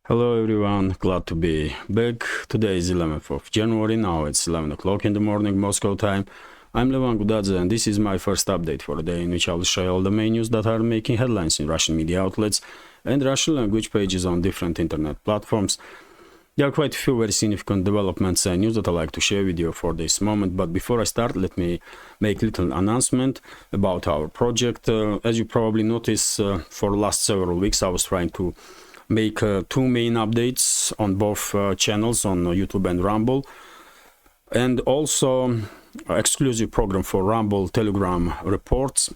Hello everyone, glad to be back. Today is 11th of January, now it's 11 o'clock in the morning Moscow time. I'm Levan Gudadze and this is my first update for the day in which I will share all the main news that are making headlines in Russian media outlets and Russian language pages on different internet platforms. There are quite a few very significant developments and news that I like to share with you for this moment, but before I start, let me make a little announcement about our project. As you probably noticed, for the last several weeks I was trying to make two main updates on both channels, on YouTube and Rumble, and also exclusive program for Rumble Telegram reports.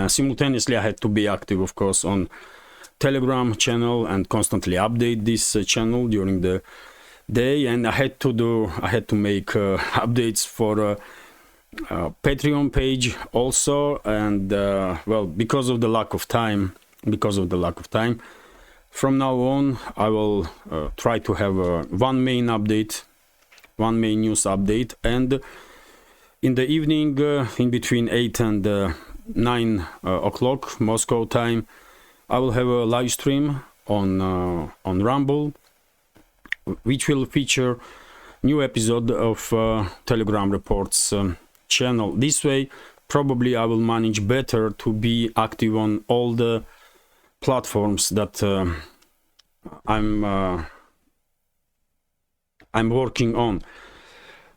Simultaneously I had to be active, of course, on Telegram channel and constantly update this channel during the day, and I had to make updates for Patreon page also, and well, because of the lack of time, from now on I will try to have one main news update, and in the evening, in between 8 and 9 o'clock Moscow time, I will have a live stream on Rumble, which will feature new episode of Telegram Reports channel. This way, probably I will manage better to be active on all the platforms that I'm working on.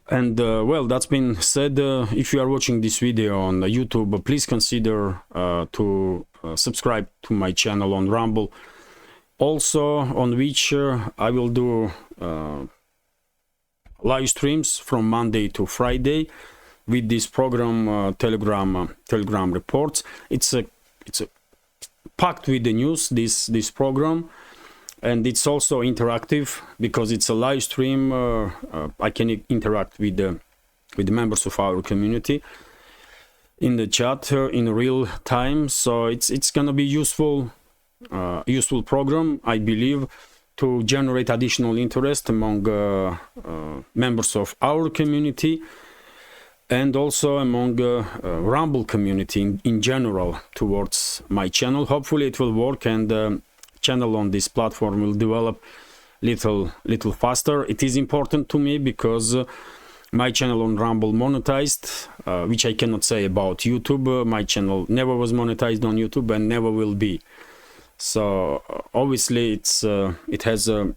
And well, that's been said, if you are watching this video on YouTube, please consider to subscribe to my channel on Rumble, also on which I will do live streams from Monday to Friday with this program, Telegram Reports. It's a packed with the news, this program, and it's also interactive because it's a live stream. I can interact with the members of our community in the chat in real time, so it's gonna be useful program, I believe, to generate additional interest among members of our community and also among Rumble community in general towards my channel. Hopefully it will work and channel on this platform will develop little faster. It is important to me because my channel on Rumble monetized, which I cannot say about YouTube. My channel never was monetized on YouTube and never will be. So obviously it has a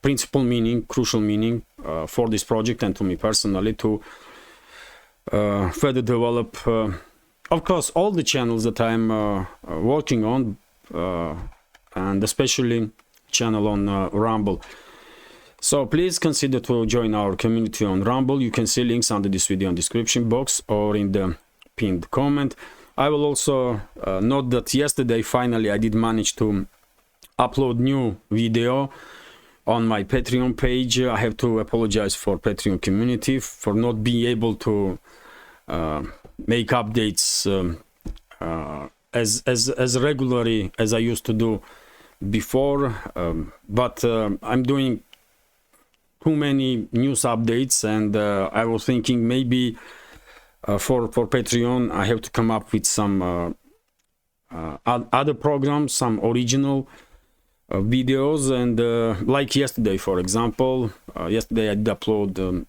principal meaning, crucial meaning for this project and to me personally to further develop, of course, all the channels that I'm working on, and especially channel on Rumble. So please consider to join our community on Rumble. You can see links under this video in the description box or in the pinned comment. I will also note that yesterday finally I did manage to upload new video on my Patreon page. I have to apologize for Patreon community for not being able to make updates as regularly as I used to do before, but I'm doing too many news updates, and I was thinking maybe for Patreon I have to come up with some other programs, some original videos, and like yesterday, for example, yesterday I did upload a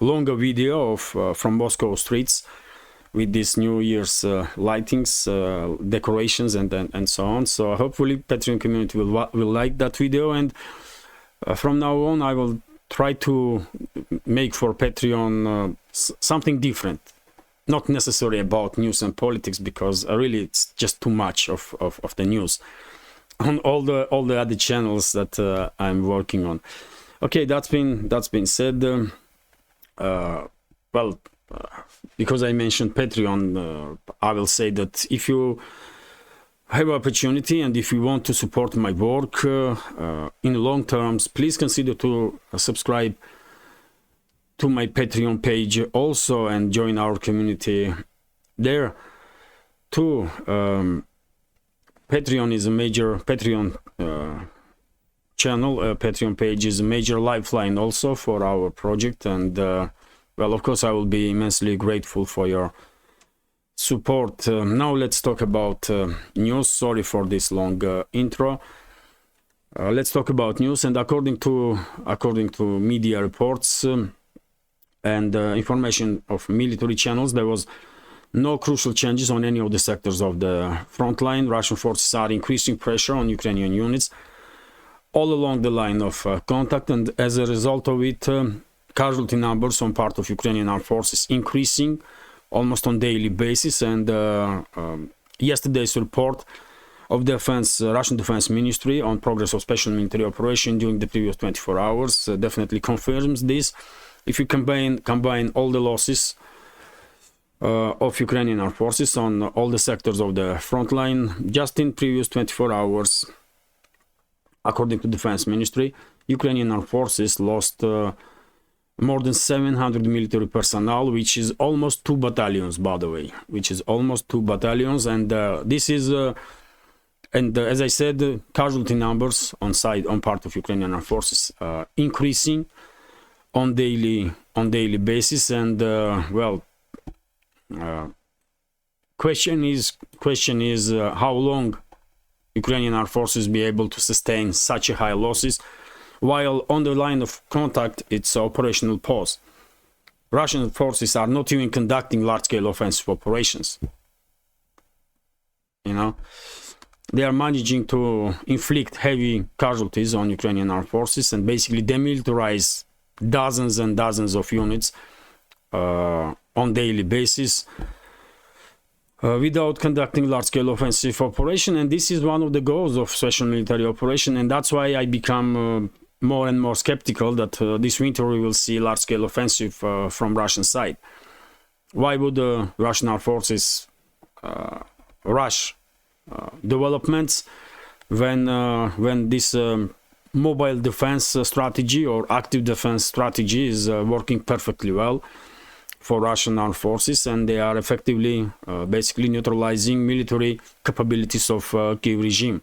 longer video of from Moscow streets with this New Year's lightings, decorations, and so on. So hopefully Patreon community will like that video, and from now on I will try to make for Patreon something different, not necessarily about news and politics, because really it's just too much of the news on all the other channels that I'm working on. Okay, that's been said. Well, because I mentioned Patreon, I will say that if you have opportunity and if you want to support my work in the long terms, please consider to subscribe to my Patreon page also and join our community there too. Patreon is a major channel. Patreon page is a major lifeline also for our project, and well, of course I will be immensely grateful for your support. Now let's talk about news. Sorry for this long intro. Let's talk about news. And according to media reports and information of military channels, there was no crucial changes on any of the sectors of the front line. Russian forces are increasing pressure on Ukrainian units all along the line of contact, and as a result of it, casualty numbers on part of Ukrainian armed forces increasing almost on daily basis. And yesterday's report of the Russian Defense Ministry on progress of special military operation during the previous 24 hours definitely confirms this. If you combine all the losses of Ukrainian armed forces on all the sectors of the front line, just in previous 24 hours, according to Defense Ministry, Ukrainian armed forces lost more than 700 military personnel, which is almost 2 battalions, by the way, which is almost 2 battalions. And this is, as I said, casualty numbers on part of Ukrainian armed forces increasing on daily basis. And question is how long Ukrainian armed forces be able to sustain such a high losses while on the line of contact it's operational pause. Russian forces are not even conducting large-scale offensive operations. They are managing to inflict heavy casualties on Ukrainian armed forces and basically demilitarize dozens and dozens of units on daily basis without conducting large-scale offensive operation. And this is one of the goals of special military operation, and that's why I become more and more skeptical that this winter we will see large-scale offensive from Russian side. Why would the Russian armed forces rush developments when this mobile defense strategy or active defense strategy is working perfectly well for Russian armed forces, and they are effectively basically neutralizing military capabilities of Kyiv regime.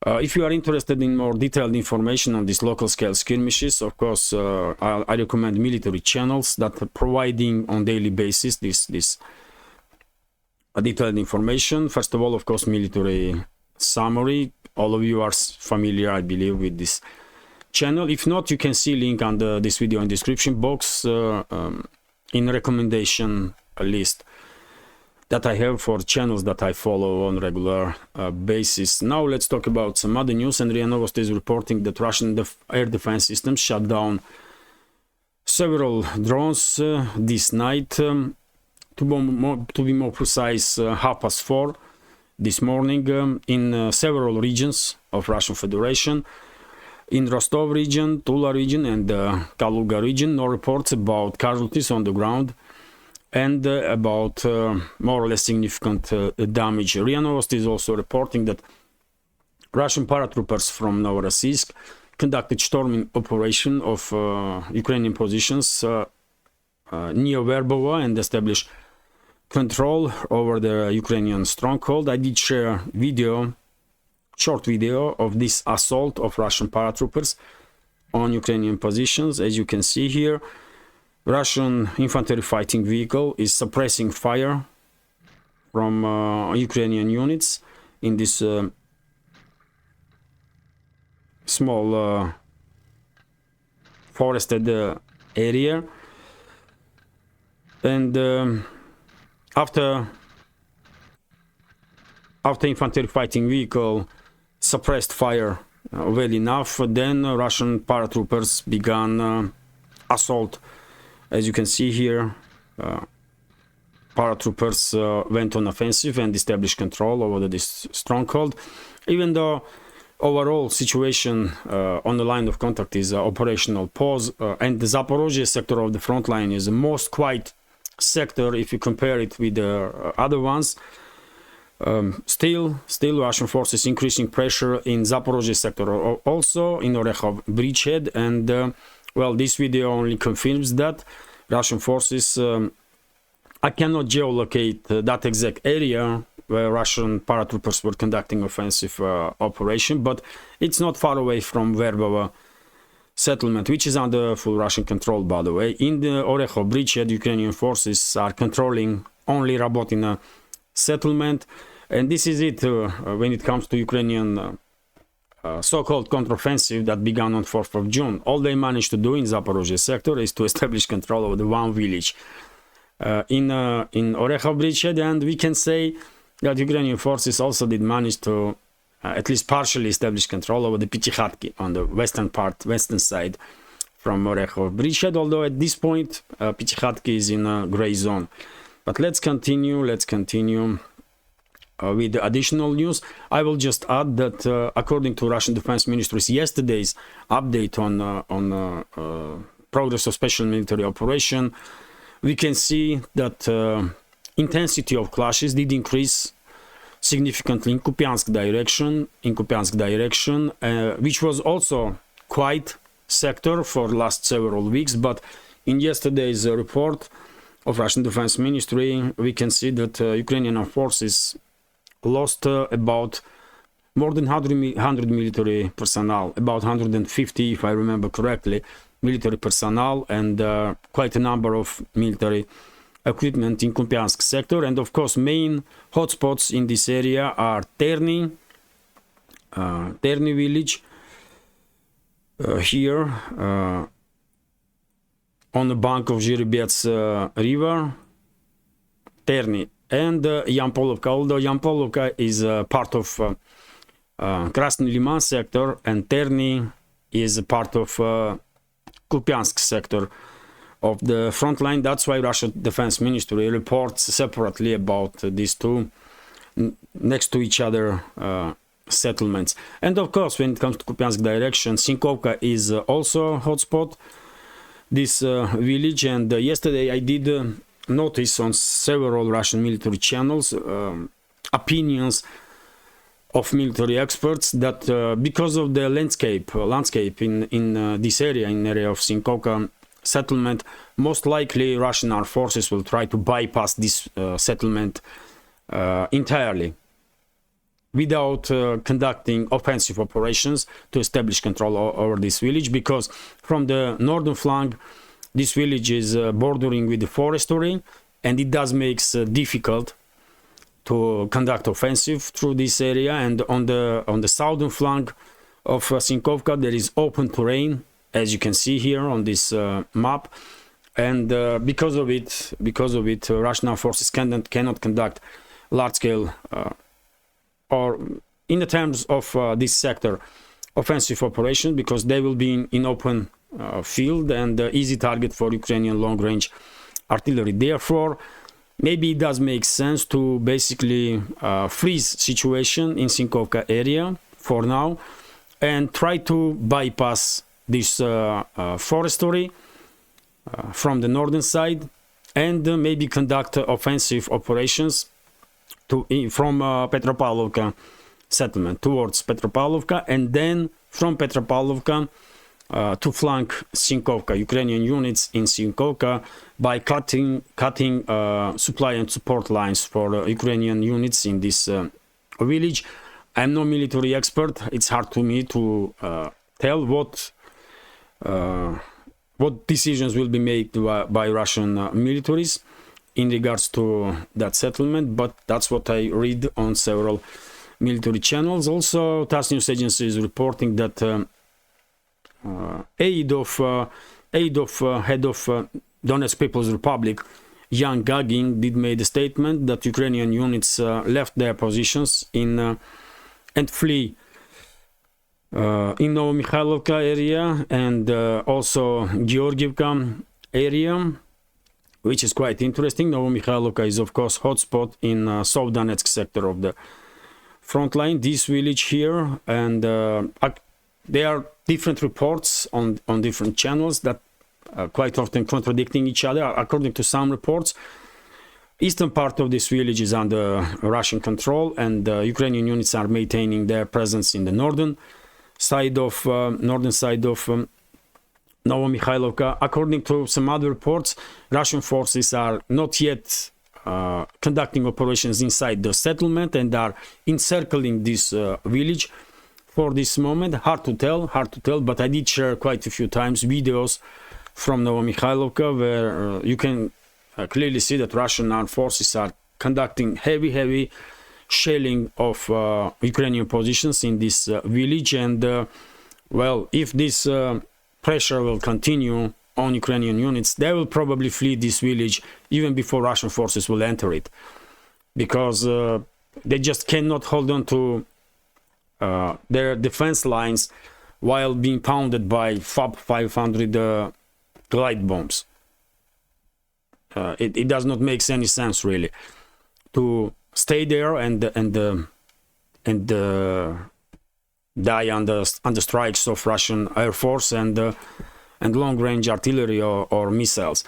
If you are interested in more detailed information on these local scale skirmishes, of course I recommend military channels that are providing on daily basis this detailed information. First of all, of course, military summary. All of you are familiar, I believe, with this channel. If not, you can see link under this video in description box in recommendation list that I have for channels that I follow on regular basis. Now let's talk about some other news. And RIA Novosti is reporting that Russian air defense systems shut down several drones this night. To be more precise, 4:30 this morning in several regions of Russian Federation. In Rostov region, Tula region and Kaluga region, no reports about casualties on the ground and about more or less significant damage. RIA Novosti is also reporting that Russian paratroopers from Novorossiysk conducted storming operation of Ukrainian positions near Verbovo and established control over the Ukrainian stronghold. I did share short video of this assault of Russian paratroopers on Ukrainian positions. As you can see here, Russian infantry fighting vehicle is suppressing fire from Ukrainian units in this small forested area. And after infantry fighting vehicle suppressed fire well enough, then Russian paratroopers began assault. As you can see here, paratroopers went on offensive and established control over this stronghold. Even though overall situation on the line of contact is operational pause, and the Zaporozhye sector of the front line is the most quiet sector if you compare it with the other ones. Still Russian forces increasing pressure in Zaporozhye sector, also in Orekhov bridgehead, and well, this video only confirms that Russian forces I cannot geolocate that exact area where Russian paratroopers were conducting offensive operation, but it's not far away from Verbovo settlement, which is under full Russian control, by the way. In the Orekhov bridgehead, Ukrainian forces are controlling only Rabotina settlement, and this is it when it comes to Ukrainian so-called counteroffensive that began on 4th of June. All they managed to do in Zaporozhye sector is to establish control over the one village in Orechov bridgehead, and we can say that Ukrainian forces also did manage to at least partially establish control over the Pichikhatki on the western side from Orechov bridgehead, although at this point Pichikhatki is in a gray zone. But let's continue with the additional news. I will just add that according to Russian Defense Ministry's yesterday's update on progress of special military operation, we can see that intensity of clashes did increase significantly in Kupiansk direction, which was also quite sector for last several weeks. But in yesterday's report of Russian Defense Ministry, we can see that Ukrainian forces lost about more than 100 military personnel, about 150 if I remember correctly, military personnel, and quite a number of military equipment in Kupiansk sector. And of course main hotspots in this area are Terny village here on the bank of Zhiribets river, Terny, and Yampolovka, although Yampolovka is part of Krasny Liman sector and Terny is a part of Kupiansk sector of the front line. That's why Russian Defense Ministry reports separately about these two next to each other settlements. And of course, when it comes to Kupiansk direction, Sinkovka is also a hotspot, this village. And yesterday I did notice on several Russian military channels opinions of military experts that because of the landscape in this area, in area of Sinkovka settlement, most likely Russian armed forces will try to bypass this settlement entirely without conducting offensive operations to establish control over this village, because from the northern flank this village is bordering with the forestry, and it does make difficult to conduct offensive through this area. And on the southern flank of Sinkovka there is open terrain, as you can see here on this map, and because of it Russian armed forces cannot conduct large-scale or in the terms of this sector offensive operations, because they will be in open field and easy target for Ukrainian long-range artillery. Therefore, maybe it does make sense to basically freeze situation in Sinkovka area for now and try to bypass this forestry from the northern side, and maybe conduct offensive operations from Petropavlovka settlement towards Petropavlovka, and then from Petropavlovka to flank Sinkovka, Ukrainian units in Sinkovka, by cutting supply and support lines for Ukrainian units in this village. I'm no military expert. It's hard to me to tell what decisions will be made by Russian militaries in regards to that settlement, but that's what I read on several military channels. Also, TASS news agency is reporting that aide of head of Donetsk People's Republic, Yan Gagin, did made a statement that Ukrainian units left their positions and flee in Novomikhailivka area and also Georgievka area, which is quite interesting. Novomikhailivka is of course hotspot in South Donetsk sector of the front line, this village here, and there are different reports on different channels that quite often contradicting each other. According to some reports, eastern part of this village is under Russian control, and Ukrainian units are maintaining their presence in the northern side of Novomikhailivka. According to some other reports, Russian forces are not yet conducting operations inside the settlement and are encircling this village for this moment. Hard to tell, but I did share quite a few times videos from Novomikhailivka where you can clearly see that Russian armed forces are conducting heavy shelling of Ukrainian positions in this village. And well, if this pressure will continue on Ukrainian units, they will probably flee this village even before Russian forces will enter it, because they just cannot hold on to their defense lines while being pounded by FAB 500 glide bombs. It does not make any sense really to stay there and die under strikes of Russian Air Force and long-range artillery or missiles.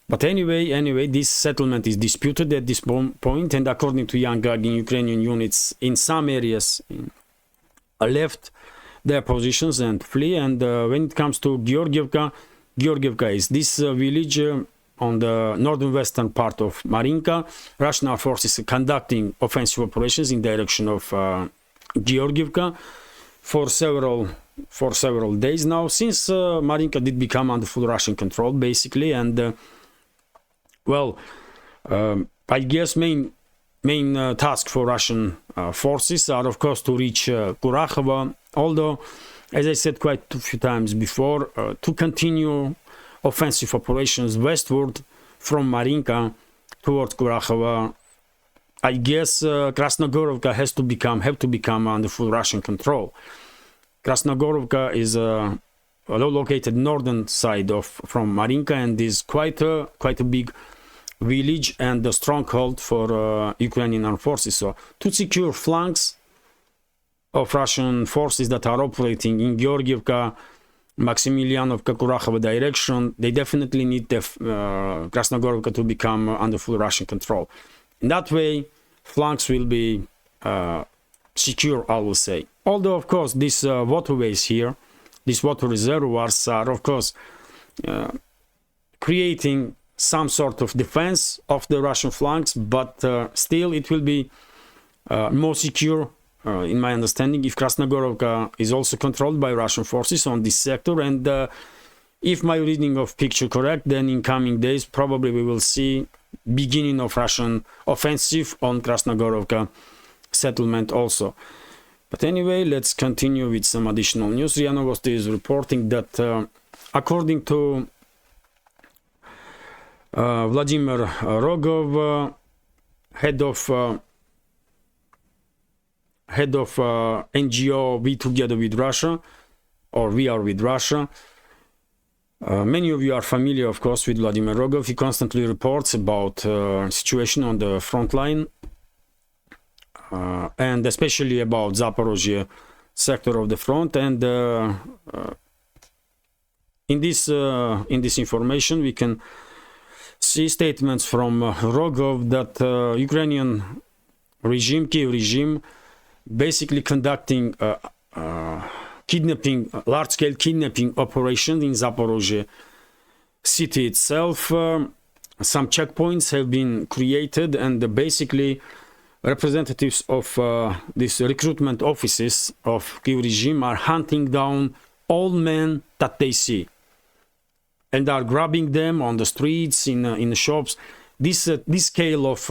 But anyway, this settlement is disputed at this point, and according to Young Gagin, Ukrainian units in some areas left their positions and flee. And when it comes to Georgievka is this village on the northern western part of Marinka. Russian Air forces are conducting offensive operations in direction of Georgievka for several days now, since Marinka did become under full Russian control, basically. And well, I guess main task for Russian forces are, of course, to reach Kurakhova, although, as I said quite a few times before, to continue offensive operations westward from Marinka towards Kurakhova. I guess Krasnogorovka have to become under full Russian control. Krasnogorovka is located northern side from Marinka and is quite a big village and a stronghold for Ukrainian armed forces. So to secure flanks of Russian forces that are operating in Georgievka, Maximilianovka, Kurakhova direction, they definitely need the Krasnogorovka to become under full Russian control. In that way, flanks will be secure, I will say. Although, of course, these waterways here, these water reservoirs are, of course, creating some sort of defense of the Russian flanks, but still it will be more secure, in my understanding, if Krasnogorovka is also controlled by Russian forces on this sector. And if my reading of picture correct, then in coming days probably we will see beginning of Russian offensive on Krasnogorovka settlement also. But anyway, let's continue with some additional news. RIA Novosti is reporting that according to Vladimir Rogov, head of NGO We Together with Russia, or We Are With Russia. Many of you are familiar, of course, with Vladimir Rogov. He constantly reports about situation on the front line, and especially about Zaporozhye sector of the front. And in this information, we can see statements from Rogov that Ukrainian regime, Kiev regime, basically conducting large-scale kidnapping operations in Zaporozhye city itself. Some checkpoints have been created, and basically representatives of these recruitment offices of Kiev regime are hunting down all men that they see and are grabbing them on the streets, in the shops. This scale of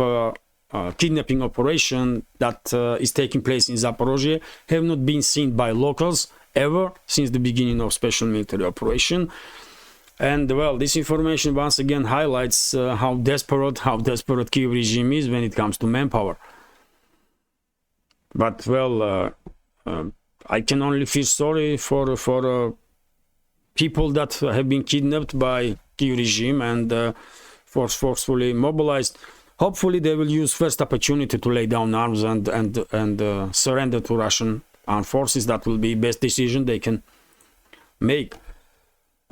kidnapping operation that is taking place in Zaporozhye have not been seen by locals ever since the beginning of special military operation. And well, this information once again highlights how desperate Kiev regime is when it comes to manpower. But well, I can only feel sorry for people that have been kidnapped by Kiev regime and forcefully mobilized. Hopefully they will use first opportunity to lay down arms and surrender to Russian armed forces. That will be best decision they can make.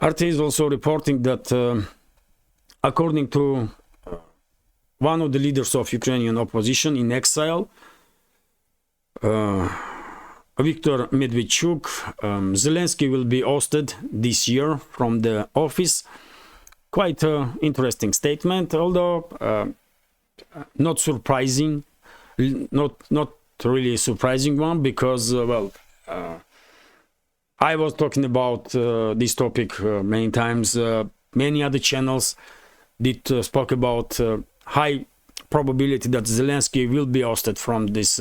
RT is also reporting that according to one of the leaders of Ukrainian opposition in exile, Viktor Medvedchuk, Zelensky will be ousted this year from the office. Quite an interesting statement, although not surprising, not really a surprising one, because well, I was talking about this topic many times. Many other channels did spoke about high probability that Zelensky will be ousted from this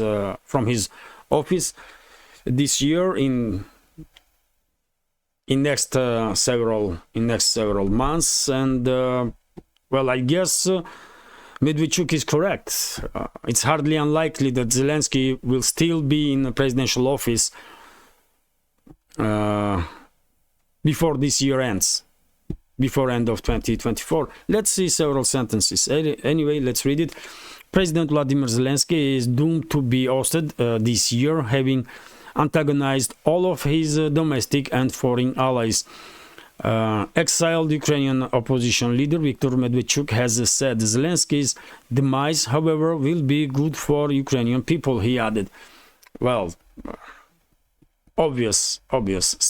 from his office this year in next several months. And well, I guess Medvedchuk is correct. It's hardly unlikely that Zelensky will still be in the presidential office before this year ends, before end of 2024. Let's see several sentences. Anyway, let's read it. President Vladimir Zelensky is doomed to be ousted this year, having antagonized all of his domestic and foreign allies. Exiled Ukrainian opposition leader Viktor Medvedchuk has said Zelensky's demise, however, will be good for Ukrainian people, he added. Well, obvious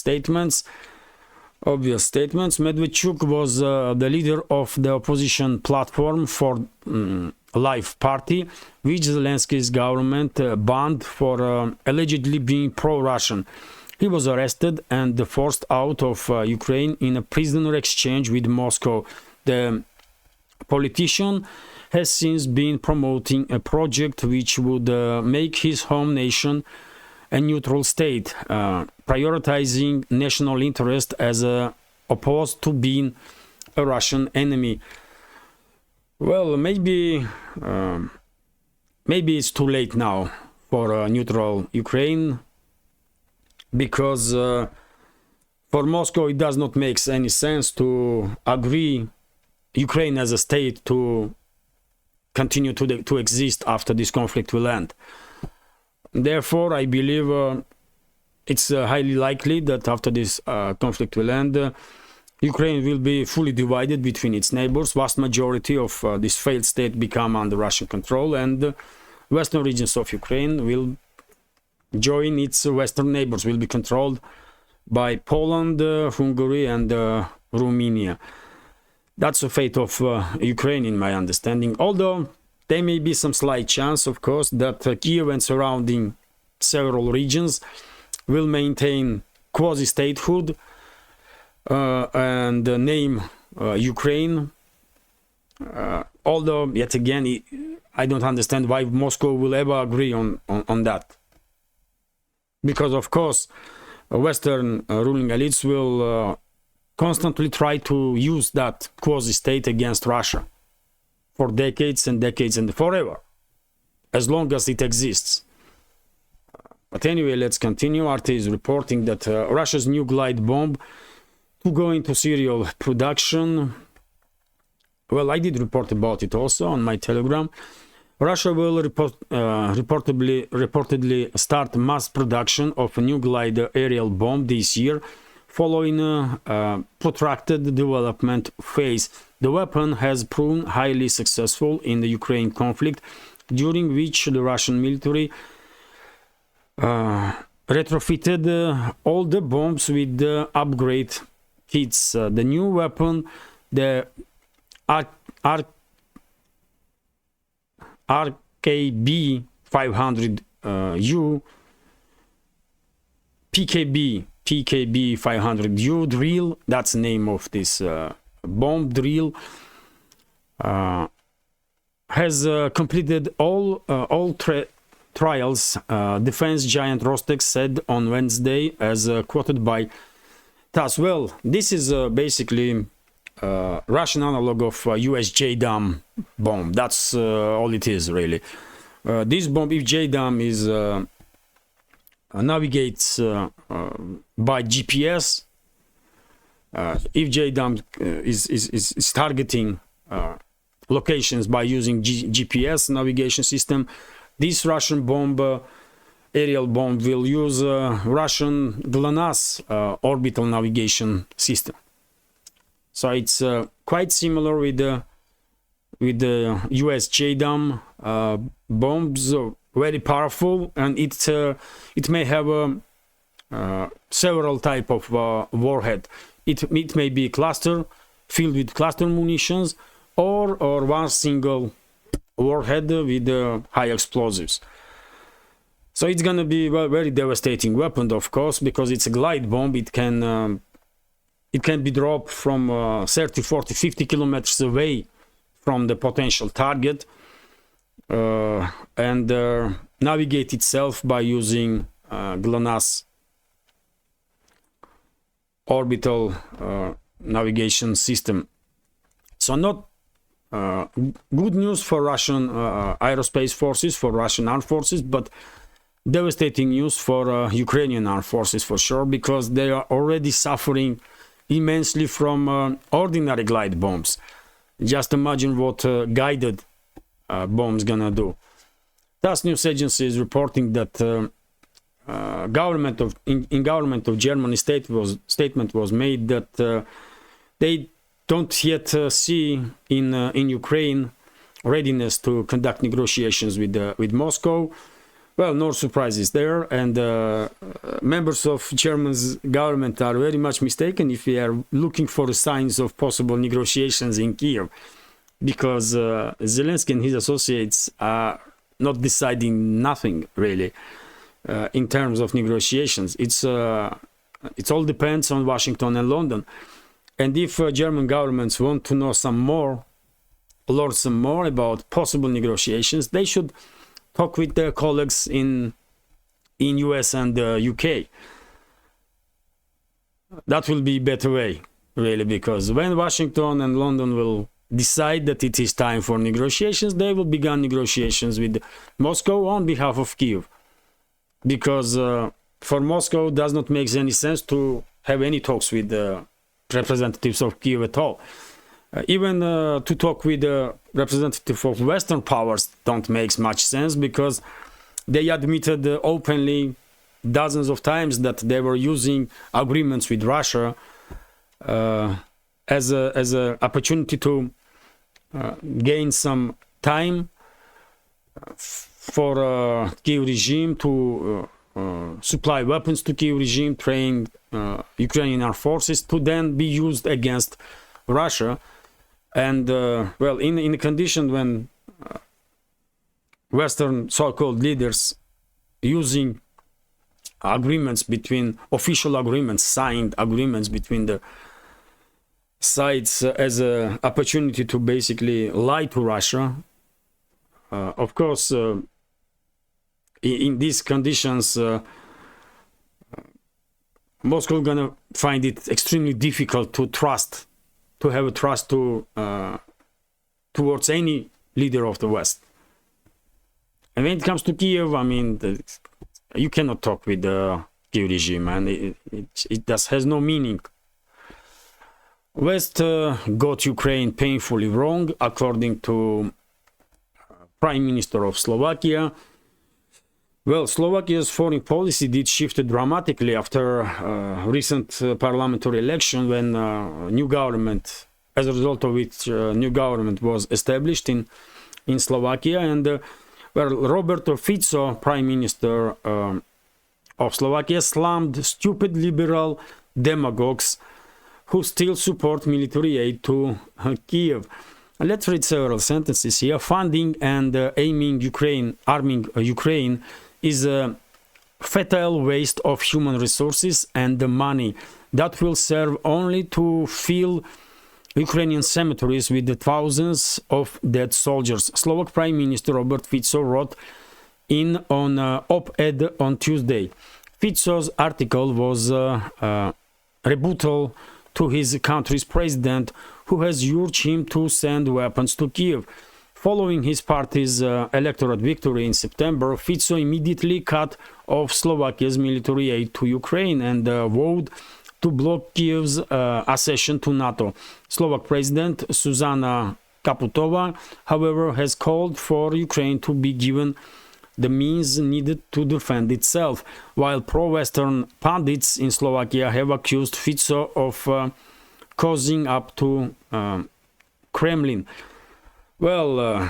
statements. Medvedchuk was the leader of the opposition platform for Life Party, which Zelensky's government banned for allegedly being pro-Russian. He was arrested and forced out of Ukraine in a prisoner exchange with Moscow. The politician has since been promoting a project which would make his home nation a neutral state, prioritizing national interest as opposed to being a Russian enemy. Well, maybe it's too late now for neutral Ukraine, because for Moscow it does not make any sense to agree Ukraine as a state to continue to exist after this conflict will end. Therefore, I believe it's highly likely that after this conflict will end, Ukraine will be fully divided between its neighbors. Vast majority of this failed state become under Russian control, and western regions of Ukraine will join its western neighbors, will be controlled by Poland, Hungary, and Romania. That's the fate of Ukraine, in my understanding. Although there may be some slight chance, of course, that Kiev and surrounding several regions will maintain quasi-statehood and name Ukraine. Although, yet again, I don't understand why Moscow will ever agree on that. Because, of course, Western ruling elites will constantly try to use that quasi-state against Russia for decades and decades and forever, as long as it exists. But anyway, let's continue. RT is reporting that Russia's new glide bomb to go into serial production. Well, I did report about it also on my Telegram. Russia will reportedly start mass production of a new glide aerial bomb this year, following a protracted development phase. The weapon has proven highly successful in the Ukraine conflict, during which the Russian military retrofitted all the bombs with the upgrade kits. The new weapon, the RKB 500U, PKB 500U drill, that's the name of this bomb drill, has completed all trials, defense giant Rostex said on Wednesday, as quoted by TASS. Well, this is basically Russian analog of US JDAM bomb. That's all it is, really. This bomb, if JDAM is navigates by GPS, if JDAM is targeting locations by using GPS navigation system, this Russian bomb, aerial bomb, will use Russian GLONASS orbital navigation system. So it's quite similar with the US JDAM bombs, very powerful, and it may have several type of warhead. It may be cluster filled with cluster munitions, or one single warhead with high explosives. So it's gonna be a very devastating weapon, of course, because it's a glide bomb. It can be dropped from 30, 40, 50 kilometers away from the potential target. and navigate itself by using GLONASS orbital navigation system. So not good news for Russian aerospace forces, for Russian armed forces, but devastating news for Ukrainian armed forces for sure, because they are already suffering immensely from ordinary glide bombs. Just imagine what guided bombs gonna do. TASS news agency is reporting that government of Germany statement was made that they don't yet see in Ukraine readiness to conduct negotiations with Moscow. Well, no surprises there, and members of German's government are very much mistaken if they are looking for signs of possible negotiations in Kiev, because Zelensky and his associates are not deciding nothing really in terms of negotiations. It all depends on Washington and London, and if German governments want to know some more, learn some more about possible negotiations, they should talk with their colleagues in US and UK. That will be a better way, really, because when Washington and London will decide that it is time for negotiations, they will begin negotiations with Moscow on behalf of Kiev. Because for Moscow, it does not make any sense to have any talks with the representatives of Kiev at all. Even to talk with the representative of Western powers don't make much sense, because they admitted openly dozens of times that they were using agreements with Russia as a opportunity to gain some time for Kiev regime to supply weapons to Kiev regime, train Ukrainian armed forces to then be used against Russia. And well, in a condition when Western so-called leaders using agreements between official agreements, signed agreements between the sides as an opportunity to basically lie to Russia, of course, in these conditions, Moscow is gonna find it extremely difficult to trust. To have a trust towards any leader of the West. And when it comes to Kiev, I mean, you cannot talk with the Kiev regime, and it just has no meaning. West got Ukraine painfully wrong, according to Prime Minister of Slovakia. Well, Slovakia's foreign policy did shift dramatically after recent parliamentary election, when new government, as a result of which new government was established in Slovakia, and well, Roberto Fico, Prime Minister of Slovakia, slammed stupid liberal demagogues who still support military aid to Kiev. Let's read several sentences here. Funding and arming Ukraine is a fatal waste of human resources and the money that will serve only to fill Ukrainian cemeteries with the thousands of dead soldiers. Slovak Prime Minister Robert Fico wrote in on op-ed on Tuesday. Fico's article was a rebuttal to his country's president, who has urged him to send weapons to Kiev. Following his party's electorate victory in September, Fico immediately cut off Slovakia's military aid to Ukraine and vowed to block Kiev's accession to NATO. Slovak President Zuzana Kaputova, however, has called for Ukraine to be given the means needed to defend itself, while pro-Western pundits in Slovakia have accused Fico of causing up to Kremlin. Well,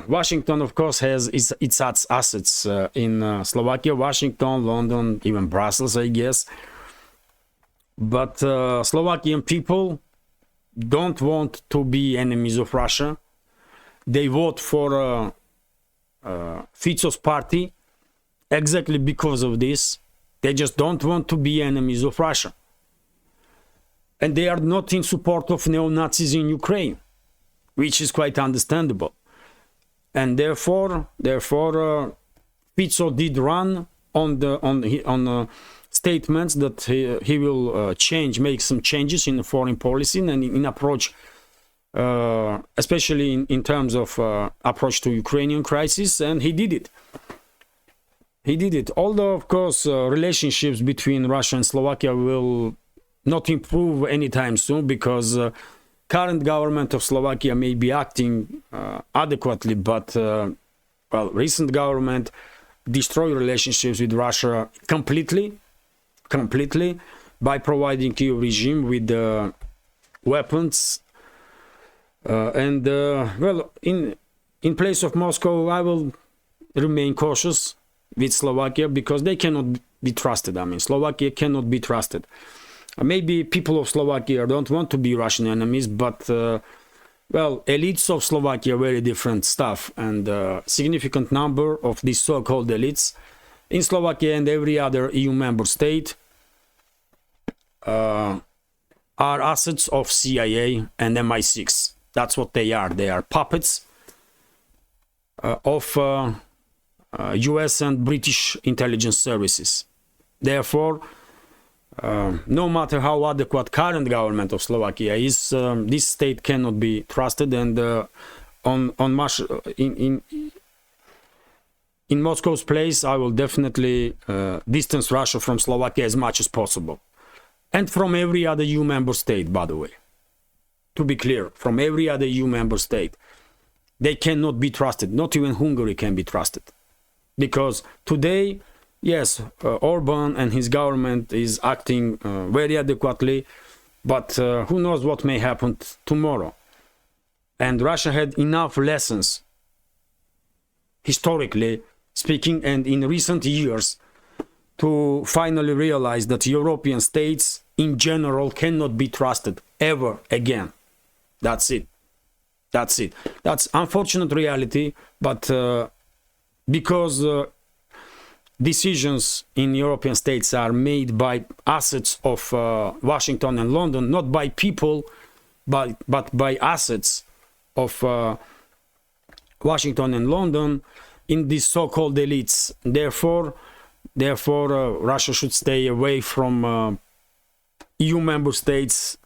Washington, of course, has its assets in Slovakia, Washington, London, even Brussels, I guess. But Slovakian people don't want to be enemies of Russia. They vote for Fico's party exactly because of this. They just don't want to be enemies of Russia. And they are not in support of neo-Nazis in Ukraine, which is quite understandable. and therefore Fico did run on statements that he will make some changes in the foreign policy and in approach, especially in terms of approach to Ukrainian crisis, and he did it. He did it. Although, of course, relationships between Russia and Slovakia will not improve anytime soon, because current government of Slovakia may be acting adequately, but recent government destroyed relationships with Russia completely by providing Kyiv regime with weapons. In place of Moscow, I will remain cautious with Slovakia, because they cannot be trusted. I mean, Slovakia cannot be trusted. Maybe people of Slovakia don't want to be Russian enemies, but elites of Slovakia are very different stuff, and significant number of these so-called elites in Slovakia and every other EU member state are assets of CIA and MI6. That's what they are. They are puppets of US and British intelligence services. Therefore, no matter how adequate current government of Slovakia is, this state cannot be trusted, and in Moscow's place, I will definitely distance Russia from Slovakia as much as possible, and from every other EU member state, by the way. To be clear, from every other EU member state, they cannot be trusted. Not even Hungary can be trusted, because today, yes, Orban and his government is acting very adequately, but who knows what may happen tomorrow. And Russia had enough lessons, historically speaking, and in recent years, to finally realize that European states in general cannot be trusted ever again. That's it. That's it. That's unfortunate reality, but because decisions in European states are made by assets of Washington and London, not by people, but by assets of Washington and London in these so-called elites. Therefore, Russia should stay away from EU member states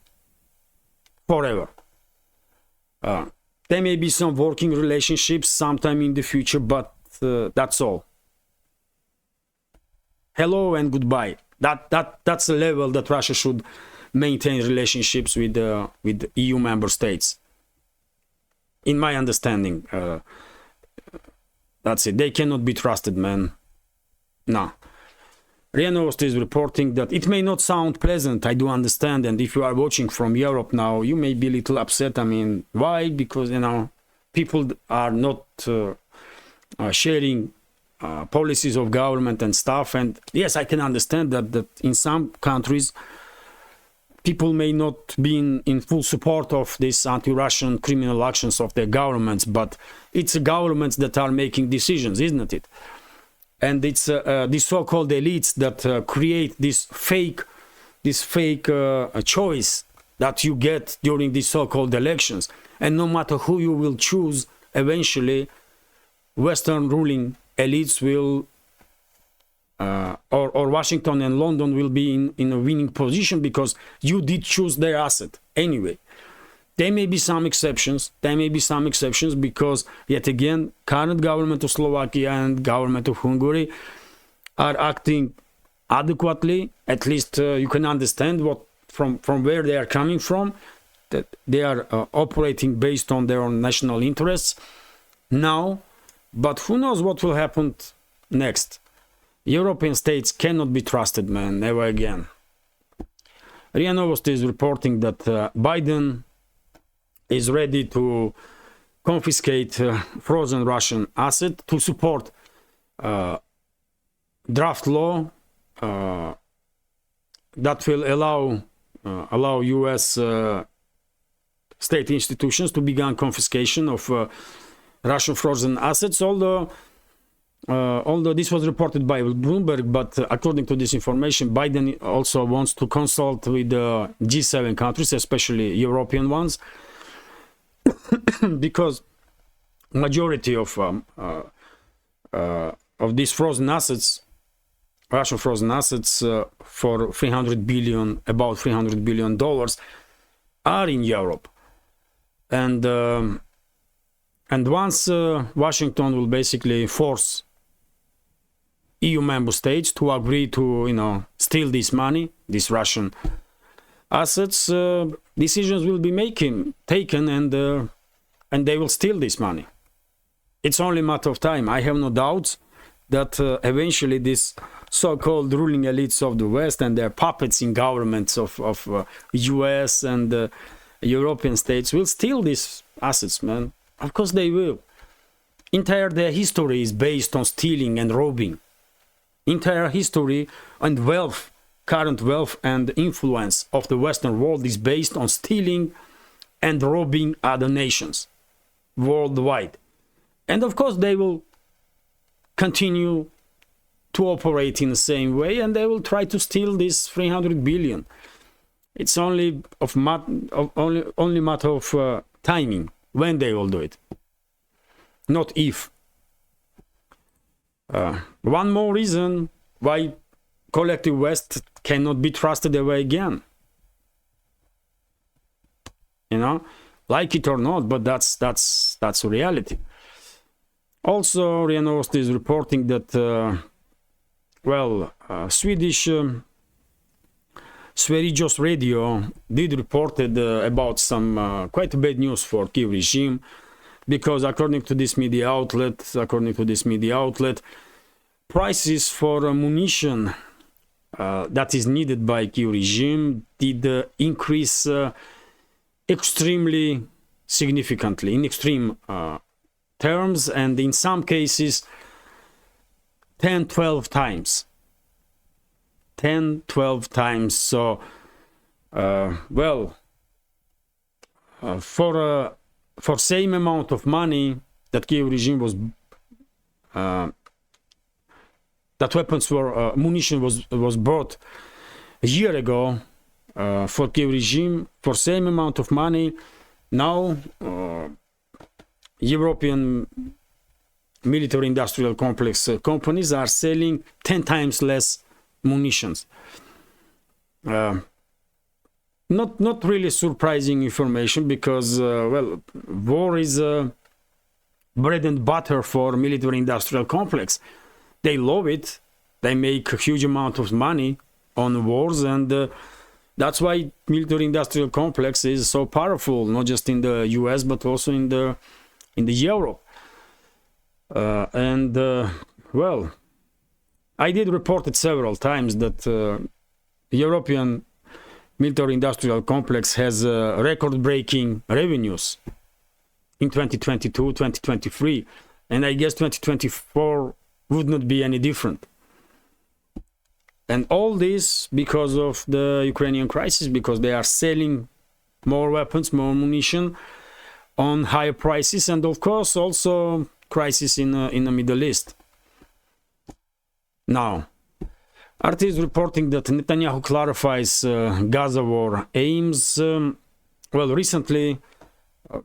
forever. There may be some working relationships sometime in the future, but that's all. Hello and goodbye. That's a level that Russia should maintain relationships with EU member states. In my understanding, that's it. They cannot be trusted, man. No. RIA Novosti is reporting that it may not sound pleasant, I do understand, and if you are watching from Europe now, you may be a little upset. I mean, why? Because, people are not sharing policies of government and stuff, and yes, I can understand that in some countries, people may not be in full support of these anti-Russian criminal actions of their governments, but it's governments that are making decisions, isn't it? And it's these so-called elites that create this fake choice that you get during these so-called elections. And no matter who you will choose, eventually, Western ruling elites will, or Washington and London will be in a winning position, because you did choose their asset anyway. There may be some exceptions. Because, yet again, current government of Slovakia and government of Hungary are acting adequately. At least you can understand from where they are coming from, that they are operating based on their own national interests now. But who knows what will happen next? European states cannot be trusted, man, never again. RIA Novosti is reporting that Biden is ready to confiscate frozen Russian asset to support draft law that will allow U.S. State institutions to begin confiscation of Russian frozen assets. Although this was reported by Bloomberg, but according to this information, Biden also wants to consult with the G7 countries, especially European ones, because majority of these frozen assets, Russian frozen assets, for 300 billion, about $300 billion, are in Europe. And once Washington will basically force EU member states to agree to, steal this money, these Russian assets, decisions will be taken, and they will steal this money. It's only a matter of time. I have no doubts that eventually these so-called ruling elites of the West and their puppets in governments of US and European states will steal these assets, man. Of course they will. Their history is based on stealing and robbing. Entire history and wealth, current wealth and influence of the Western world is based on stealing and robbing other nations worldwide. And of course they will continue to operate in the same way, and they will try to steal this 300 billion. It's only matter of timing when they will do it, not if. One more reason why collective West cannot be trusted ever again. Like it or not, but that's reality. Also, RIA Novosti is reporting that Sveriges Radio did reported about some quite bad news for Kyiv regime, because according to this media outlet, prices for munition that is needed by Kyiv regime did increase extremely significantly, in extreme terms, and in some cases 10-12 times. 10-12 times. So for same amount of money that Kyiv regime was that weapons were munition was bought a year ago for Kyiv regime, for same amount of money now European military industrial complex companies are selling 10 times less munitions. Not really surprising information, because war is bread and butter for military industrial complex. They love it. They make a huge amount of money on wars, and that's why military industrial complex is so powerful, not just in the US but also in the Europe. I did report it several times that European military industrial complex has record-breaking revenues in 2022, 2023, and I guess 2024 would not be any different. And all this because of the Ukrainian crisis, because they are selling more weapons, more munition on higher prices, and of course also crisis in the Middle East. Now, RT is reporting that Netanyahu clarifies Gaza war aims. Recently,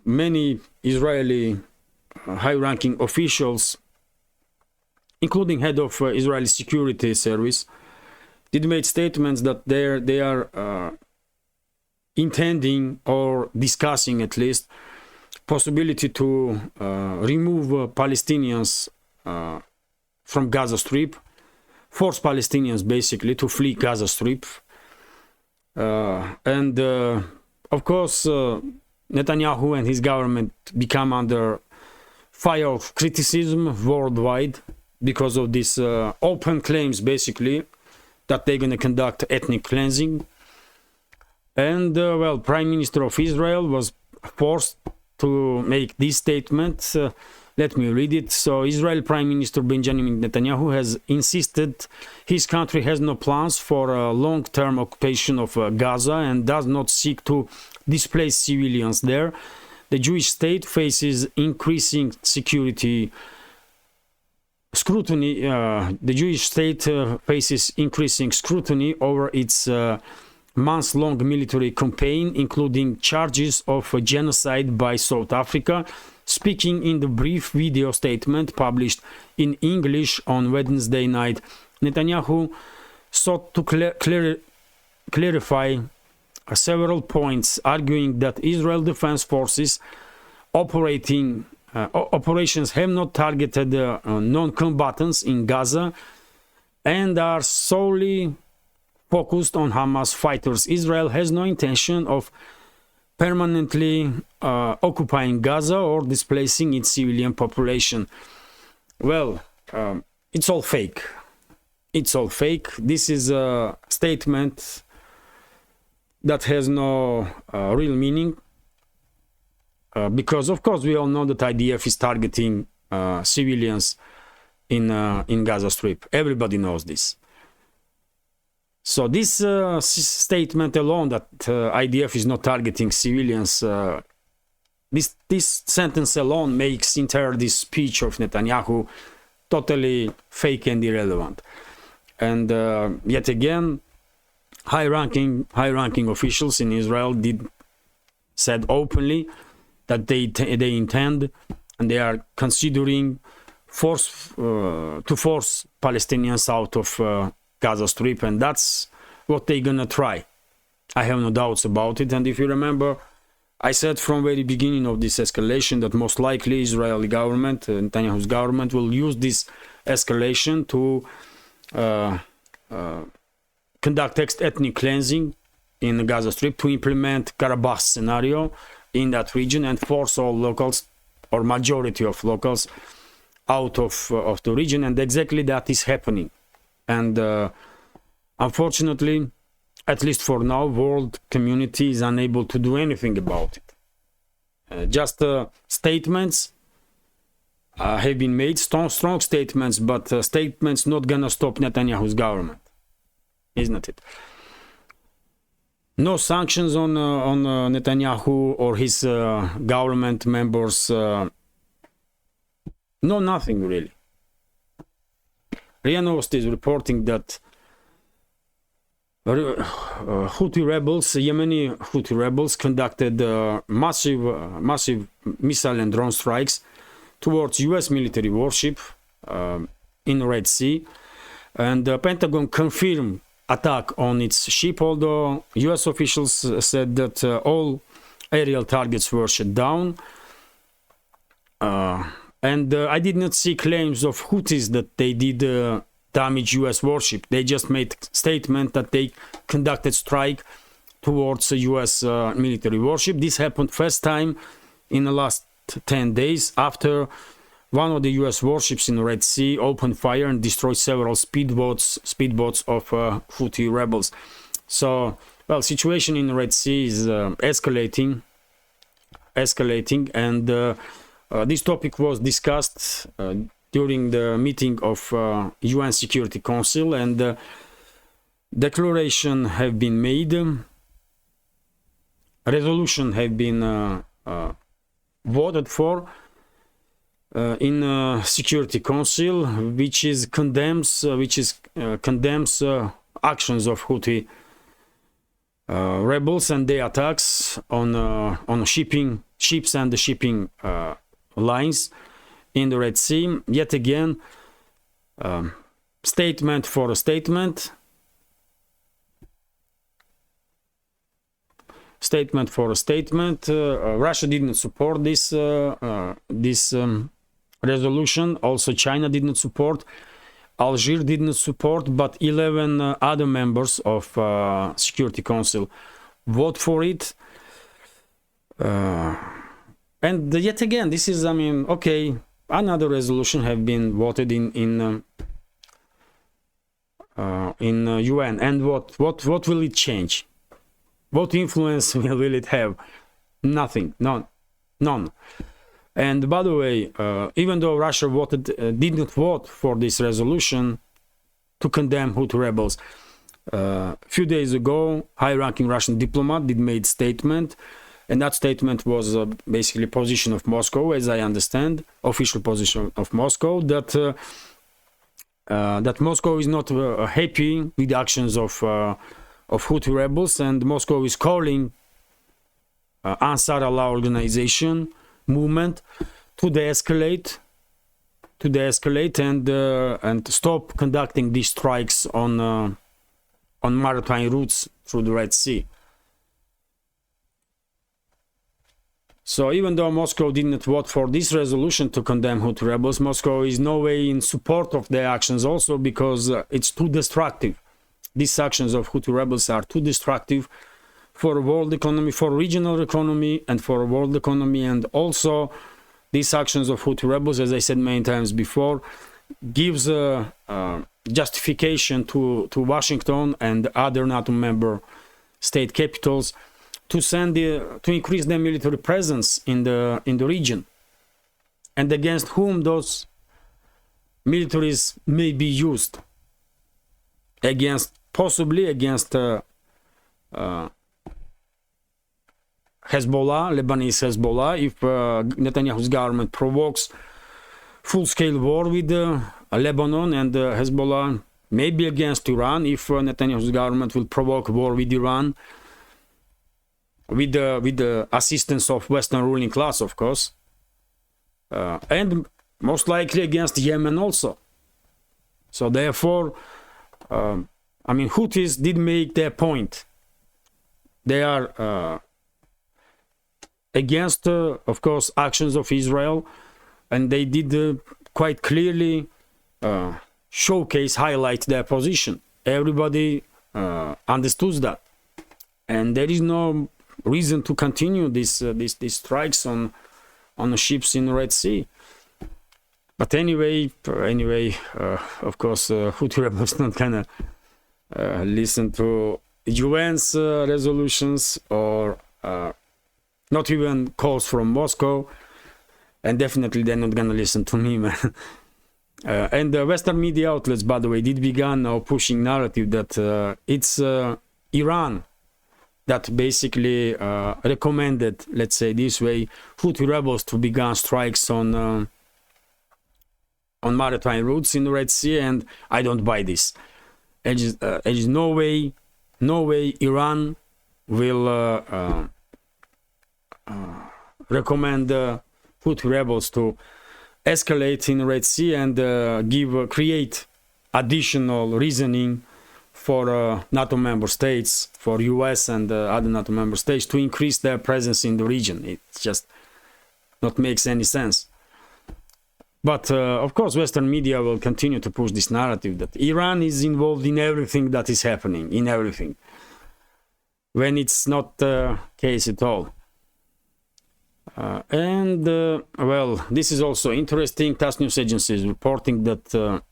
many Israeli high-ranking officials, including head of Israeli security service, did make statements that they are intending or discussing at least possibility to remove Palestinians from Gaza Strip, force Palestinians basically to flee Gaza Strip. Of course, Netanyahu and his government become under fire of criticism worldwide because of these open claims, basically, that they're going to conduct ethnic cleansing. And, Prime Minister of Israel was forced to make this statement. Let me read it. So, Israel Prime Minister Benjamin Netanyahu has insisted his country has no plans for a long-term occupation of Gaza and does not seek to displace civilians there. The Jewish state faces increasing security scrutiny. The Jewish state faces increasing scrutiny over its months-long military campaign, including charges of genocide by South Africa. Speaking in the brief video statement published in English on Wednesday night, Netanyahu sought to clarify several points, arguing that Israel Defense Forces operations have not targeted non-combatants in Gaza and are solely focused on Hamas fighters. Israel has no intention of permanently occupying Gaza or displacing its civilian population. Well, it's all fake. It's all fake. This is a statement that has no real meaning, because of course we all know that IDF is targeting civilians in Gaza Strip. Everybody knows this. So this statement alone, that IDF is not targeting civilians, this sentence alone makes this speech of Netanyahu totally fake and irrelevant. And yet again, high-ranking officials in Israel said openly that they intend and they are considering to force Palestinians out of Gaza Strip, and that's what they're gonna try. I have no doubts about it. And if you remember, I said from very beginning of this escalation that most likely Israeli government, Netanyahu's government, will use this escalation to conduct ethnic cleansing in the Gaza Strip, to implement Karabakh scenario in that region and force all locals, or majority of locals, out of the region. And exactly that is happening. And unfortunately, at least for now, world community is unable to do anything about it. Just statements have been made, strong statements, but statements not gonna stop Netanyahu's government, isn't it? No sanctions on Netanyahu or his government members. No, nothing really. RIA Novosti is reporting that Houthi rebels, Yemeni Houthi rebels, conducted massive missile and drone strikes towards U.S. military warship in the Red Sea, and the Pentagon confirmed attack on its ship, although U.S. officials said that all aerial targets were shut down. And I did not see claims of Houthis that they did damage U.S. warship. They just made statement that they conducted strike towards a U.S. military warship. This happened first time in the last 10 days after one of the U.S. warships in the Red Sea opened fire and destroyed several speedboats of Houthi rebels. So, well, situation in the Red Sea is escalating, and this topic was discussed during the meeting of UN Security Council, and declaration have been made, resolution have been voted for in Security Council, which condemns actions of Houthi rebels and their attacks on ships and the shipping lines in the Red Sea. Yet again, statement for a statement. Statement for a statement. Russia didn't support this resolution. Also, China didn't support. Algeria didn't support, but 11 other members of Security Council vote for it. And yet again, this is, I mean, okay, another resolution have been voted in UN, and what will it change? What influence will it have? Nothing, none. And by the way, even though Russia did not vote for this resolution to condemn Houthi rebels, a few days ago, high-ranking Russian diplomat did made statement, and that statement was basically position of Moscow, as I understand, official position of Moscow, that Moscow is not happy with the actions of of Houthi rebels, and Moscow is calling Ansar Allah organization movement to de-escalate and stop conducting these strikes on maritime routes through the Red Sea. So even though Moscow did not vote for this resolution to condemn Houthi rebels, Moscow is no way in support of their actions also, because it's too destructive. These actions of Houthi rebels are too destructive for world economy, for regional economy, and for world economy. And also these actions of Houthi rebels, as I said many times before, gives a justification to Washington and other NATO member state capitals to increase their military presence in the region, and against whom those militaries may be used, possibly against Hezbollah, Lebanese Hezbollah, if Netanyahu's government provokes full-scale war with Lebanon and Hezbollah, maybe against Iran, if Netanyahu's government will provoke war with Iran, with the assistance of Western ruling class, of course, and most likely against Yemen also. So therefore, Houthis did make their point. They are against, of course, actions of Israel, and they did quite clearly highlight their position. Everybody understood that, and there is no reason to continue these strikes on the ships in the Red Sea. But anyway, of course, Houthi rebels not gonna listen to UN's resolutions or not even calls from Moscow, and definitely they're not gonna listen to me, man. And the Western media outlets, by the way, did begin now pushing narrative that it's Iran that basically recommended, let's say this way, Houthi rebels to begin strikes on maritime routes in the Red Sea, and I don't buy this. There is no way Iran will recommend Houthi rebels to escalate in the Red Sea and create additional reasoning for NATO member states, for US and other NATO member states to increase their presence in the region. It just not makes any sense. But of course, Western media will continue to push this narrative that Iran is involved in everything that is happening, in everything, when it's not the case at all. Well, this is also interesting. TASS news agency is reporting that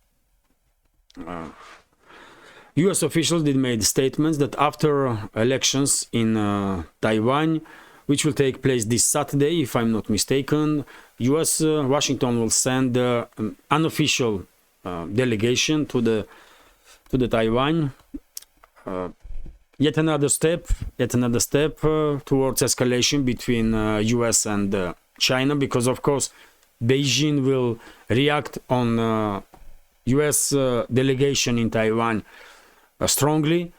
US officials did make statements that after elections in Taiwan, which will take place this Saturday, if I'm not mistaken, Washington will send an unofficial delegation to the Taiwan. Yet another step towards escalation between US and China, because of course Beijing will react on US delegation in Taiwan strongly.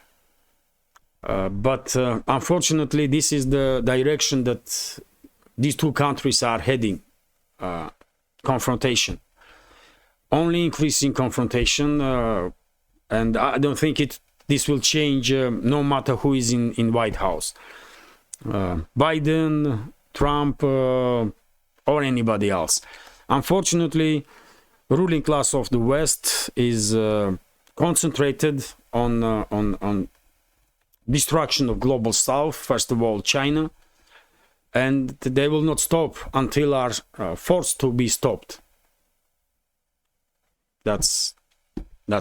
But unfortunately, this is the direction that these two countries are heading. Confrontation, only increasing confrontation, and I don't think this will change no matter who is in White House, Biden, Trump, or anybody else. Unfortunately, ruling class of the West is concentrated on destruction of global South, first of all China, and they will not stop until are forced to be stopped. That's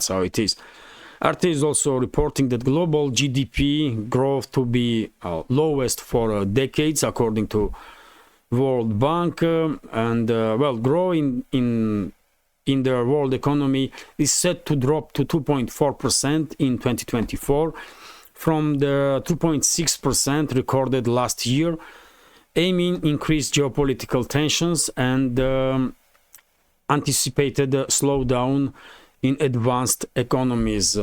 how it is. RT is also reporting that global GDP growth to be lowest for decades, according to World Bank, and growing in the world economy is set to drop to 2.4% in 2024 from the 2.6% recorded last year, aiming increased geopolitical tensions and anticipated slowdown in advanced economies.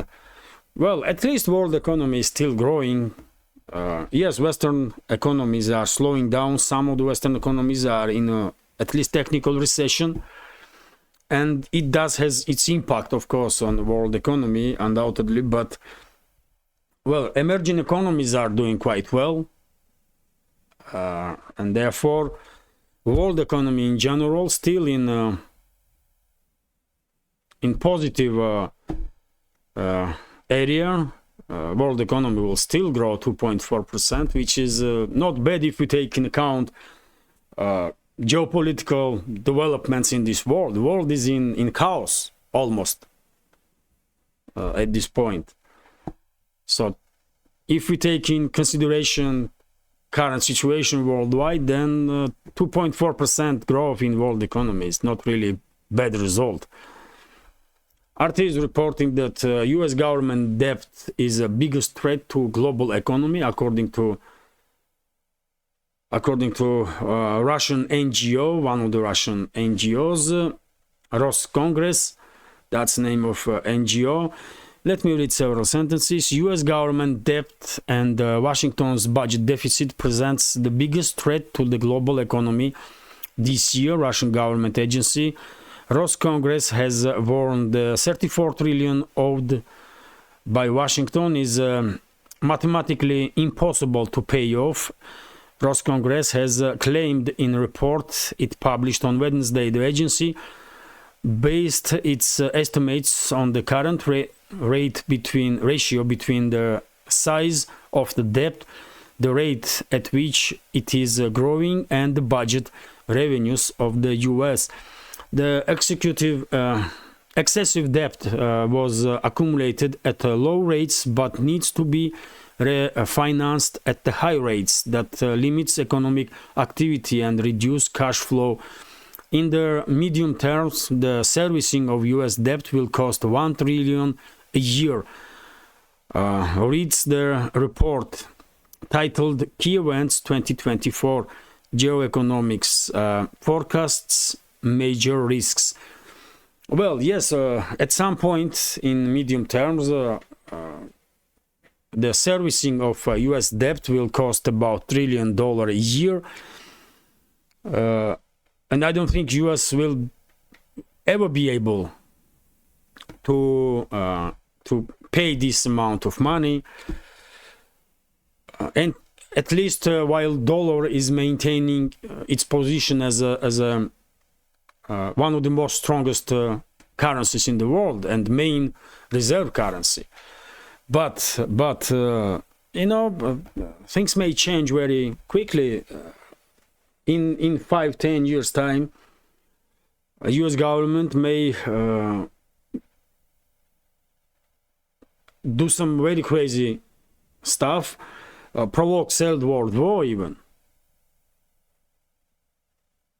Well, at least world economy is still growing. Yes, Western economies are slowing down. Some of the Western economies are in a, at least technical recession. And it does has its impact, of course, on the world economy, undoubtedly. But, well, emerging economies are doing quite well. And therefore, world economy in general still in positive area. World economy will still grow 2.4%, which is not bad if we take into account geopolitical developments in this world. The world is in chaos almost at this point. So if we take in consideration current situation worldwide, then 2.4% growth in world economy is not really bad result. RT is reporting that US government debt is the biggest threat to global economy, according to Russian NGO, one of the Russian NGOs, Congress. That's the name of NGO. Let me read several sentences. US government debt and Washington's budget deficit presents the biggest threat to the global economy this year, Russian government agency. Congress has warned the 34 trillion owed by Washington is mathematically impossible to pay off. Congress has claimed in a report it published on Wednesday. The agency based its estimates on the current ratio between the size of the debt, the rate at which it is growing, and the budget revenues of the US. The excessive debt was accumulated at low rates but needs to be refinanced at the high rates that limits economic activity and reduce cash flow. In the medium terms, the servicing of US debt will cost $1 trillion a year, reads the report titled Key Events 2024 Geoeconomics Forecasts Major Risks. Well, yes, at some point in medium terms, the servicing of US debt will cost about $1 trillion a year. And I don't think US will ever be able to pay this amount of money. And at least while dollar is maintaining its position as a one of the most strongest currencies in the world and main reserve currency. But you know, things may change very quickly. In 5-10 years time, a US government may do some very crazy stuff, provoke third world war even.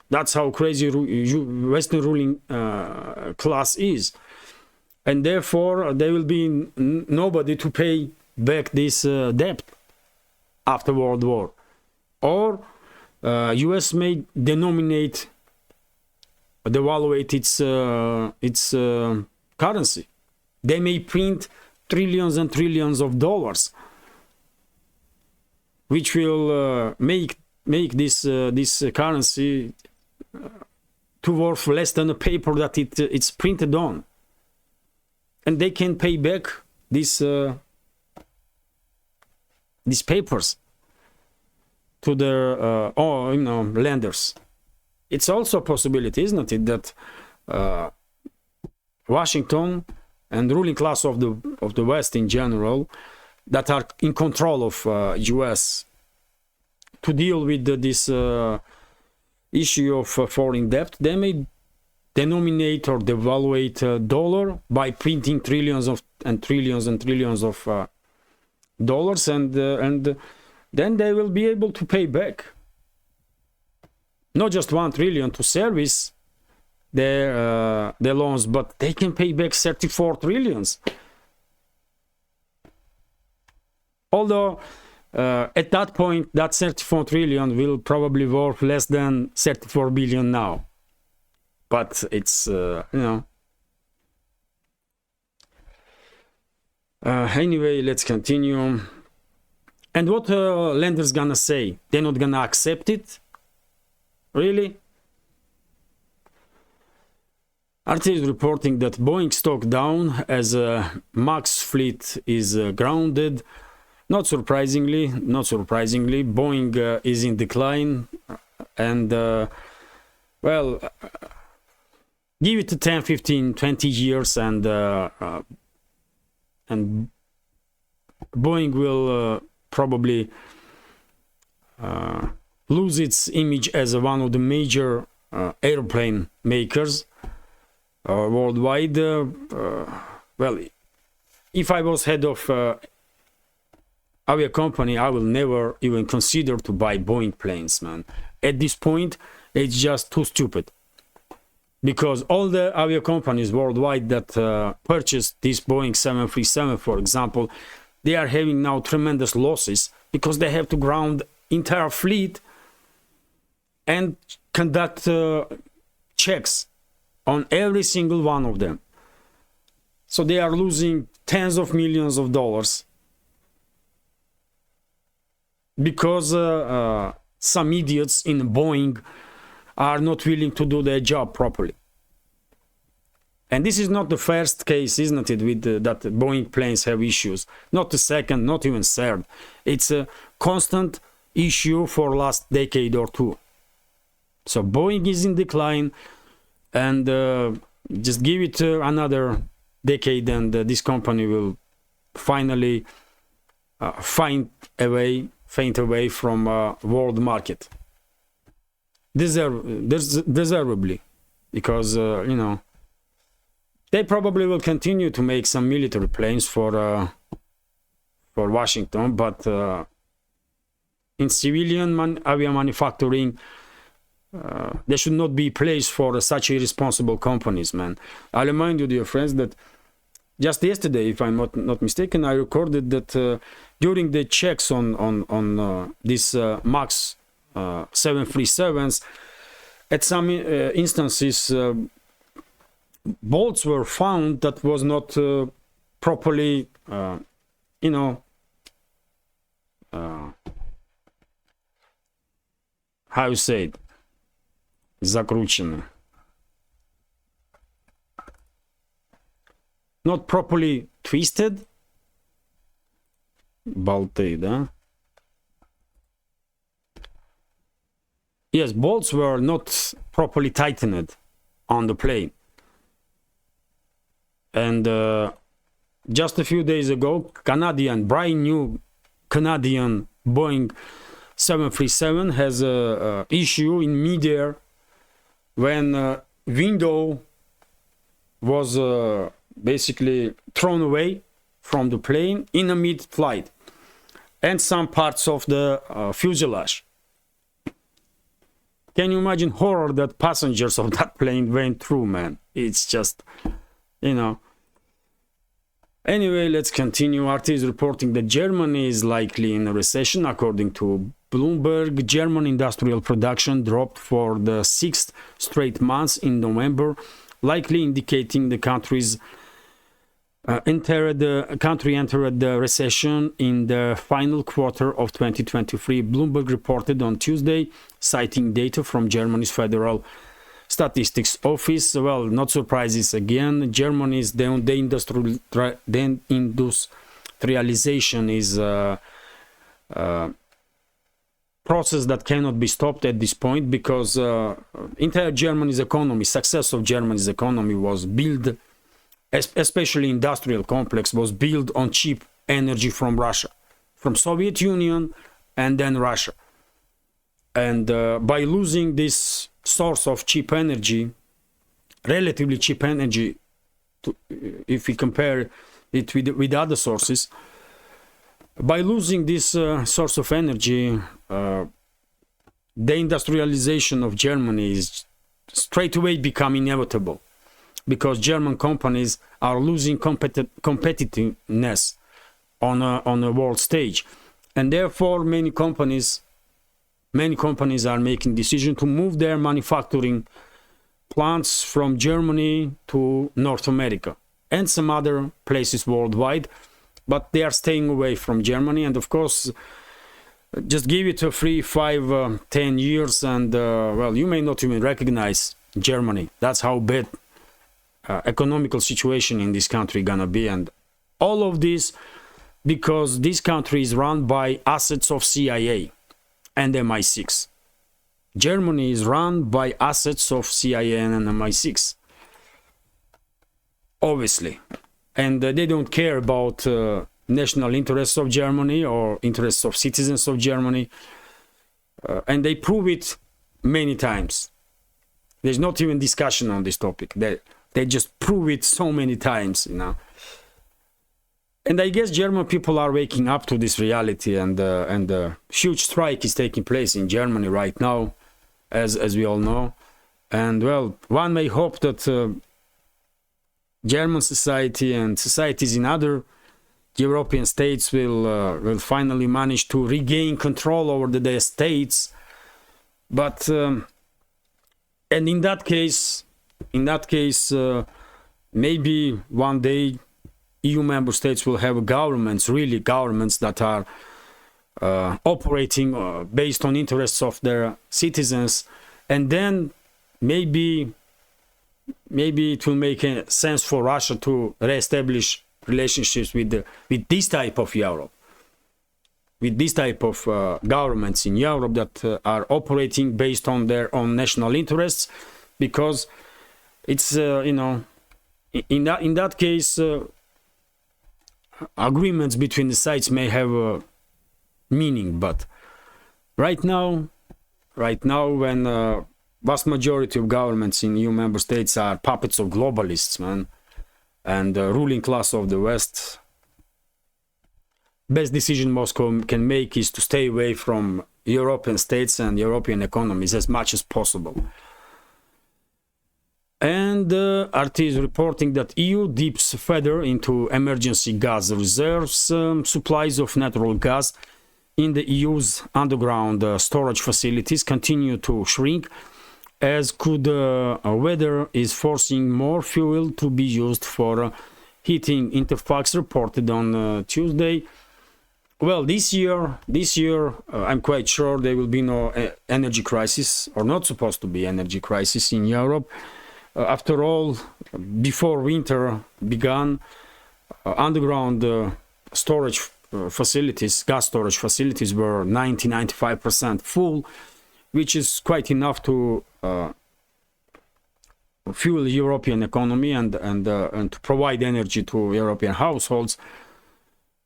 That's how crazy Western ruling class is. And therefore, there will be nobody to pay back this debt after World War. Or US may devaluate its currency. They may print trillions and trillions of dollars, which will make this currency to worth less than a paper that it's printed on, and they can pay back these papers to their lenders. It's also a possibility, isn't it, that Washington and the ruling class of the West in general, that are in control of US, to deal with this issue of foreign debt, they may denominate or devaluate dollar by printing trillions and trillions of dollars, and then they will be able to pay back not just $1 trillion to service their loans, but they can pay back 34 trillions. Although at that point, that 34 trillion will probably worth less than 34 billion now. But it's, Anyway, let's continue. And what lenders gonna say? They're not gonna accept it? Really? RT is reporting that Boeing stock down as MAX fleet is grounded. Not surprisingly, Boeing is in decline, and well, give it to 10, 15, 20 years, and Boeing will probably lose its image as one of the major airplane makers worldwide. Well, if I was head of avia company, I will never even consider to buy Boeing planes, man. At this point, it's just too stupid. Because all the avia companies worldwide that purchased this Boeing 737, for example, they are having now tremendous losses because they have to ground entire fleet and conduct checks on every single one of them. So they are losing tens of millions of dollars because some idiots in Boeing are not willing to do their job properly. And this is not the first case, isn't it, with that Boeing planes have issues. Not the second, not even third. It's a constant issue for last decade or two. So Boeing is in decline, and just give it another decade, and this company will finally faint away from world market. Deservedly, because you know, they probably will continue to make some military planes for Washington, but in civilian avia manufacturing, there should not be place for such irresponsible companies, man. I remind you, dear friends, that just yesterday, if I'm not mistaken, I recorded that during the checks on this MAX 737s, at some instances, bolts were found that was not properly, you know, how you say it, закручены. Not properly twisted. Болты, да? Yes, bolts were not properly tightened on the plane. And just a few days ago, brand new Canadian Boeing 737 has a issue in midair when window was basically thrown away from the plane in a mid-flight, and some parts of the fuselage. Can you imagine horror that passengers of that plane went through, man? It's just, you know. Anyway, let's continue. RT is reporting that Germany is likely in a recession. According to Bloomberg, German industrial production dropped for the 6th straight months in November, likely indicating the country entered the recession in the final quarter of 2023. Bloomberg reported on Tuesday, citing data from Germany's Federal Statistics Office. Well, not surprises again. Germany's deindustrialization is process that cannot be stopped at this point, because entire Germany's economy, success of Germany's economy was built, especially industrial complex, was built on cheap energy from Russia, from Soviet Union and then Russia. And by losing this source of cheap energy, relatively cheap energy, if we compare it with other sources, by losing this source of energy, the industrialization of Germany is straight away becoming inevitable, because German companies are losing competitiveness on a world stage, and therefore many companies are making decision to move their manufacturing plants from Germany to North America and some other places worldwide, but they are staying away from Germany. And of course, just give it a 3, 5, 10 years, and well, you may not even recognize Germany. That's how bad economical situation in this country gonna be. And all of this because this country is run by assets of CIA and MI6. Germany is run by assets of CIA and MI6, obviously, and they don't care about national interests of Germany or interests of citizens of Germany, and they prove it many times. There's not even discussion on this topic. They just prove it so many times, you know. And I guess German people are waking up to this reality, and a huge strike is taking place in Germany right now, as we all know. And well, one may hope that German society and societies in other European states will finally manage to regain control over their states. But and in that case, maybe one day EU member states will have governments, really governments that are operating based on interests of their citizens, and then maybe it will make sense for Russia to reestablish relationships with this type of Europe, with this type of governments in Europe that are operating based on their own national interests, because it's you know, in that case agreements between the sides may have a meaning. But right now when vast majority of governments in EU member states are puppets of globalists, man, and the ruling class of the West, best decision Moscow can make is to stay away from European states and European economies as much as possible. And RT is reporting that EU dips further into emergency gas reserves. Supplies of natural gas in the EU's underground storage facilities continue to shrink, as cold weather is forcing more fuel to be used for heating. Interfax reported on Tuesday. Well, this year, I'm quite sure there will be no energy crisis, or not supposed to be energy crisis in Europe. After all, before winter began, underground storage facilities, gas storage facilities, were 90-95% full, which is quite enough to fuel the European economy and to provide energy to European households.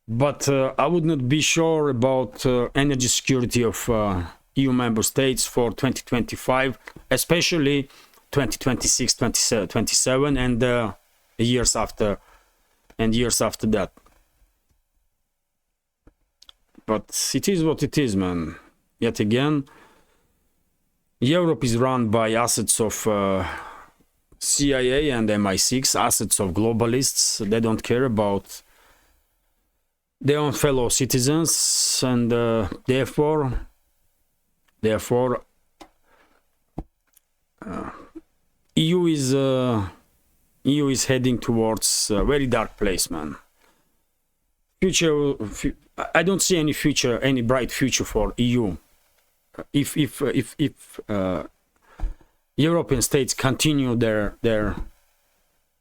But I would not be sure about energy security of EU member states for 2025, especially 2026, 27, and years after that. But it is what it is, man. Yet again, Europe is run by assets of CIA and MI6, assets of globalists. They don't care about their own fellow citizens, and therefore EU is heading towards a very dark place, man. I don't see any bright future for EU if European states continue their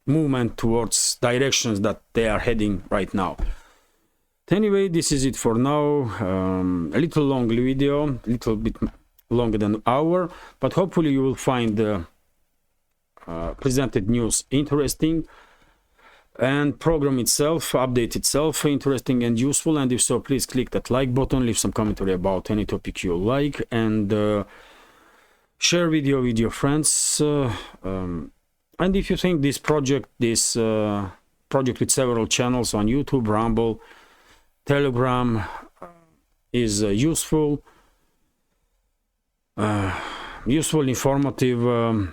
movement towards directions that they are heading right now. Anyway, this is it for now. A little long video, a little bit longer than an hour, but hopefully you will find the presented news interesting, and program itself, update itself, interesting and useful. And if so, please click that like button, leave some commentary about any topic you like, and share video with your friends. And if you think this project with several channels on YouTube, Rumble, Telegram is useful, informative,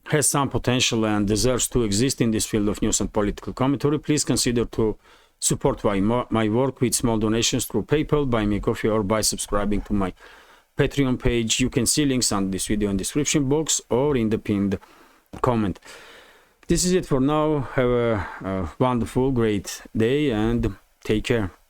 has some potential and deserves to exist in this field of news and political commentary, please consider to support my work with small donations through PayPal, Buy Me Coffee, or by subscribing to my Patreon page. You can see links on this video in the description box or in the pinned comment. This is it for now. Have a wonderful, great day, and Take care.